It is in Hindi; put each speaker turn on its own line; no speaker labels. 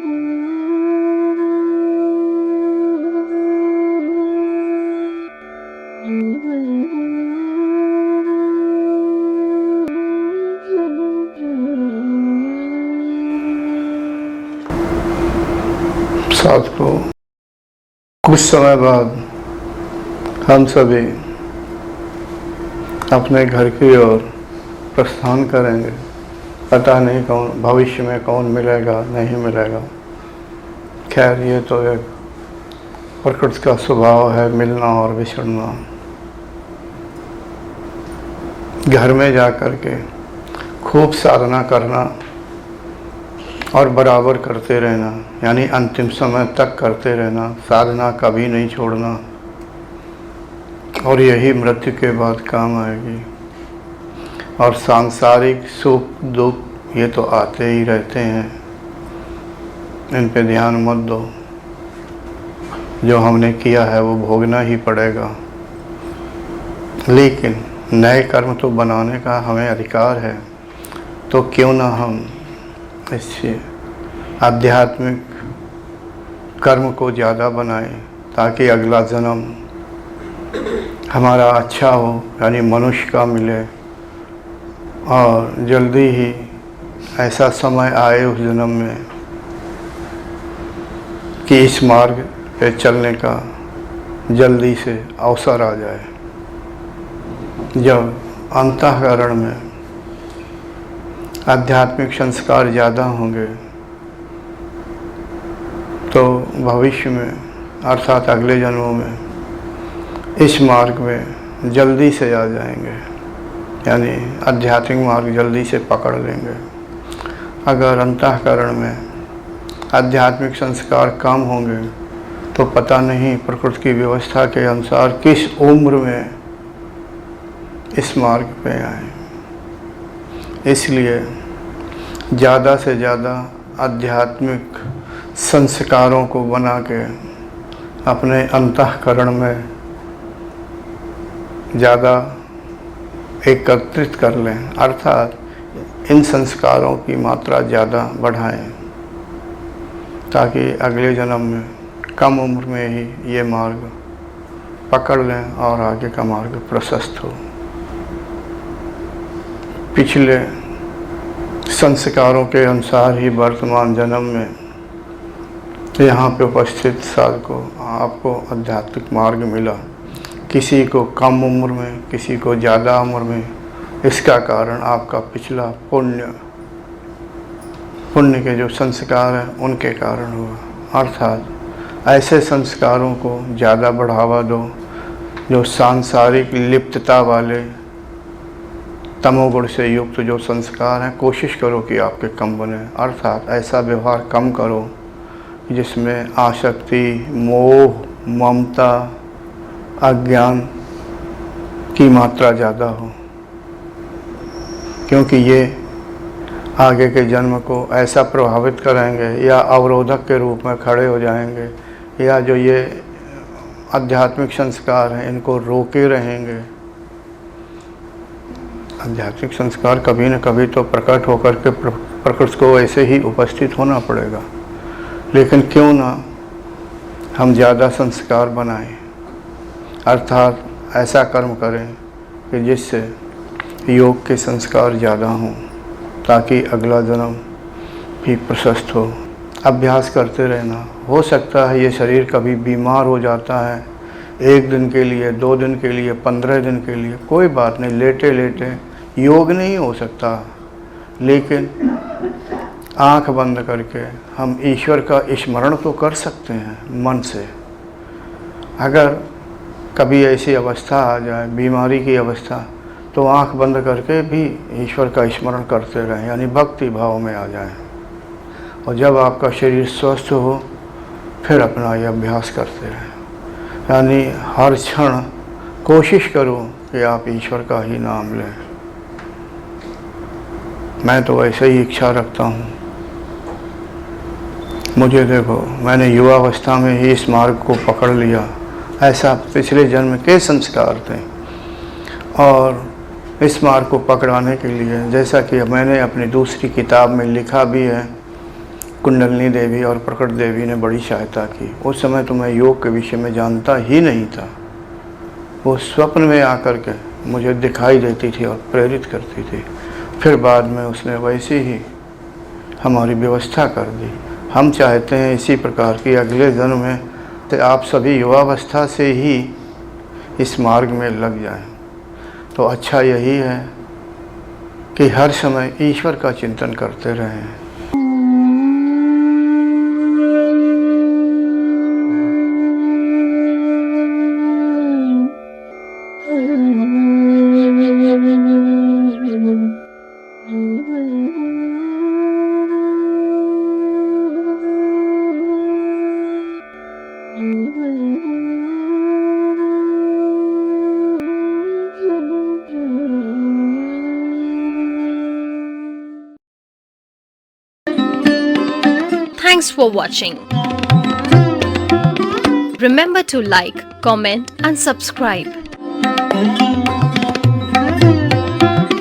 साथियों, कुछ समय बाद हम सभी अपने घर की ओर प्रस्थान करेंगे। पता नहीं कौन भविष्य में कौन मिलेगा नहीं मिलेगा। खैर, ये तो एक प्रकृति का स्वभाव है, मिलना और बिछड़ना। घर में जा कर के खूब साधना करना और बराबर करते रहना, यानी अंतिम समय तक करते रहना, साधना कभी नहीं छोड़ना, और यही मृत्यु के बाद काम आएगी। और सांसारिक सुख दुख ये तो आते ही रहते हैं, इन पे ध्यान मत दो। जो हमने किया है वो भोगना ही पड़ेगा, लेकिन नए कर्म तो बनाने का हमें अधिकार है। तो क्यों ना हम इससे आध्यात्मिक कर्म को ज़्यादा बनाएं, ताकि अगला जन्म हमारा अच्छा हो, यानी मनुष्य का मिले, और जल्दी ही ऐसा समय आए उस जन्म में कि इस मार्ग पे चलने का जल्दी से अवसर आ जाए। जब अंतःकरण में आध्यात्मिक संस्कार ज़्यादा होंगे तो भविष्य में अर्थात अगले जन्मों में इस मार्ग में जल्दी से आ जाएंगे, यानी आध्यात्मिक मार्ग जल्दी से पकड़ लेंगे। अगर अंतःकरण में आध्यात्मिक संस्कार कम होंगे तो पता नहीं प्रकृति की व्यवस्था के अनुसार किस उम्र में इस मार्ग पे आए। इसलिए ज़्यादा से ज़्यादा आध्यात्मिक संस्कारों को बना के अपने अंतःकरण में ज़्यादा एकत्रित कर लें, अर्थात इन संस्कारों की मात्रा ज़्यादा बढ़ाएं, ताकि अगले जन्म में कम उम्र में ही ये मार्ग पकड़ लें और आगे का मार्ग प्रशस्त हो। पिछले संस्कारों के अनुसार ही वर्तमान जन्म में यहाँ पे उपस्थित साधकों आपको आध्यात्मिक मार्ग मिला। किसी को कम उम्र में, किसी को ज़्यादा उम्र में। इसका कारण आपका पिछला पुण्य के जो संस्कार हैं उनके कारण हुआ। अर्थात ऐसे संस्कारों को ज़्यादा बढ़ावा दो जो सांसारिक लिप्तता वाले तमोगुण से युक्त जो संस्कार हैं, कोशिश करो कि आपके कम बने। अर्थात ऐसा व्यवहार कम करो जिसमें आसक्ति, मोह, ममता, अज्ञान की मात्रा ज़्यादा हो, क्योंकि ये आगे के जन्म को ऐसा प्रभावित करेंगे या अवरोधक के रूप में खड़े हो जाएंगे, या जो ये आध्यात्मिक संस्कार हैं इनको रोके रहेंगे। आध्यात्मिक संस्कार कभी न कभी तो प्रकट होकर के प्रकृति को ऐसे ही उपस्थित होना पड़ेगा, लेकिन क्यों ना हम ज़्यादा संस्कार बनाएं, अर्थात ऐसा कर्म करें कि जिससे योग के संस्कार ज़्यादा हों, ताकि अगला जन्म भी प्रशस्त हो। अभ्यास करते रहना। हो सकता है ये शरीर कभी बीमार हो जाता है, 1 दिन के लिए, 2 दिन के लिए, 15 दिन के लिए, कोई बात नहीं, लेटे लेटे योग नहीं हो सकता, लेकिन आँख बंद करके हम ईश्वर का स्मरण तो कर सकते हैं मन से। अगर कभी ऐसी अवस्था आ जाए, बीमारी की अवस्था, तो आँख बंद करके भी ईश्वर का स्मरण करते रहें, यानी भक्ति भाव में आ जाएं। और जब आपका शरीर स्वस्थ हो फिर अपना ये अभ्यास करते रहें, यानी हर क्षण कोशिश करो कि आप ईश्वर का ही नाम लें। मैं तो ऐसे ही इच्छा रखता हूँ। मुझे देखो, मैंने युवावस्था में ही इस मार्ग को पकड़ लिया, ऐसा पिछले जन्म के संस्कार थे। और इस मार्ग को पकड़ाने के लिए, जैसा कि मैंने अपनी दूसरी किताब में लिखा भी है कुंडलिनी देवी और प्रकट देवी ने बड़ी सहायता की। उस समय तो मैं योग के विषय में जानता ही नहीं था। वो स्वप्न में आकर के मुझे दिखाई देती थी और प्रेरित करती थी। फिर बाद में उसने वैसे ही हमारी व्यवस्था कर दी। हम चाहते हैं इसी प्रकार की अगले जन्म में तो आप सभी युवावस्था से ही इस मार्ग में लग जाएं। तो अच्छा यही है कि हर समय ईश्वर का चिंतन करते रहें।
Thanks for watching. Remember to like, comment and subscribe.